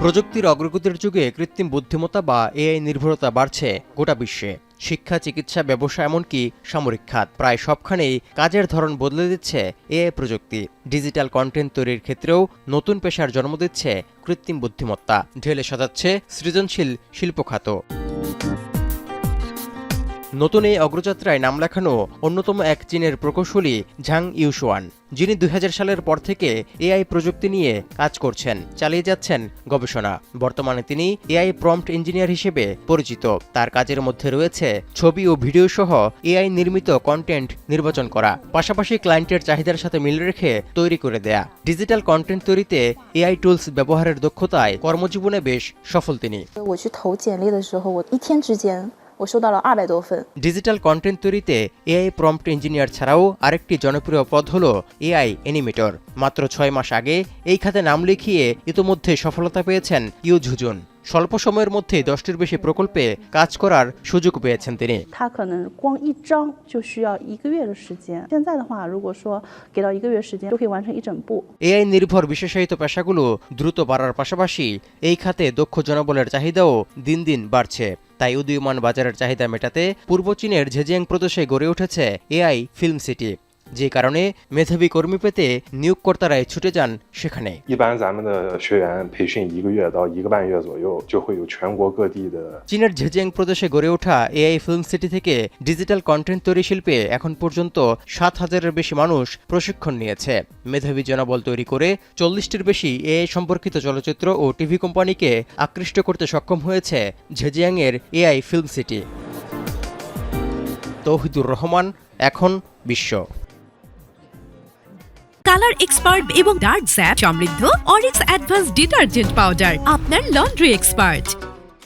প্রযুক্তির অগ্রগতির যুগে কৃত্রিম বুদ্ধিমত্তা বা এআই নির্ভরতা বাড়ছে গোটা বিশ্বে। শিক্ষা, চিকিৎসা, ব্যবসা, এমনকি সামরিক খাত প্রায় সবখানেই কাজের ধরন বদলে দিচ্ছে এআই প্রযুক্তি। ডিজিটাল কন্টেন্ট তৈরির ক্ষেত্রেও নতুন পেশার জন্ম দিচ্ছে কৃত্রিম বুদ্ধিমত্তা, ঢেলে সাজাচ্ছে সৃজনশীল শিল্পখাত। নতুন এই অগ্রযাত্রায় নাম লেখানো অন্যতম এক চীনের প্রকৌশলী ঝাং ইউশুয়ান, যিনি 2000 সালের পর থেকে এআই প্রযুক্তি নিয়ে কাজ করছেন, চালিয়ে যাচ্ছেন গবেষণা। বর্তমানে তিনি এআই প্রম্পট ইঞ্জিনিয়ার হিসেবে পরিচিত। তার কাজের মধ্যে রয়েছে ছবি ও ভিডিও সহ এআই নির্মিত কন্টেন্ট নির্বাচন করা, পাশাপাশি ক্লায়েন্টের চাহিদার সাথে মিল রেখে তৈরি করে দেয়া। ডিজিটাল কন্টেন্ট তৈরিতে এআই টুলস ব্যবহারের দক্ষতায় কর্মজীবনে বেশ সফল তিনি। ডিজিটাল কন্টেন্ট তৈরিতে এআই প্রম্পট ইঞ্জিনিয়ার ছাড়াও আরেকটি জনপ্রিয় পদ হল এআই অ্যানিমেটর। মাত্র 6 মাস আগে এই খাতে নাম লিখিয়ে ইতোমধ্যে সফলতা পেয়েছেন ইউ ঝুজুন। স্বল্প সময়ের মধ্যে 10টির বেশি প্রকল্পে কাজ করার সুযোগ পেয়েছেন তিনি। এআই নির্ভর বিশেষায়িত পেশাগুলো দ্রুত বাড়ার পাশাপাশি এই খাতে দক্ষ জনবলের চাহিদাও দিন দিন বাড়ছে। তাই উদীয়মান বাজারের চাহিদা মেটাতে পূর্ব চীনের ঝেজিয়াং প্রদেশে গড়ে উঠেছে এআই ফিল্ম সিটি, যে কারণে মেধাবী কর্মী পেতে নিয়োগকর্তারাই ছুটে যান সেখানে। চীনের ঝেজিয়াং প্রদেশে গড়ে ওঠা এআই ফিল্ম সিটি থেকে ডিজিটাল কন্টেন্ট তৈরি শিল্পে এখন পর্যন্ত 7000-এর বেশি মানুষ প্রশিক্ষণ নিয়েছে। মেধাবী জনবল তৈরি করে 40টির বেশি এআই সম্পর্কিত চলচ্চিত্র ও টিভি কোম্পানিকে আকৃষ্ট করতে সক্ষম হয়েছে ঝেজিয়াংয়ের AI film city. Tauhidur Rahman, এখন বিশ্ব। কালার এক্সপার্ট এবং ডার্ক স্যাপ সমৃদ্ধ অরিক্স অ্যাডভান্স ডিটারজেন্ট পাউডার, আপনার লন্ড্রি এক্সপার্ট।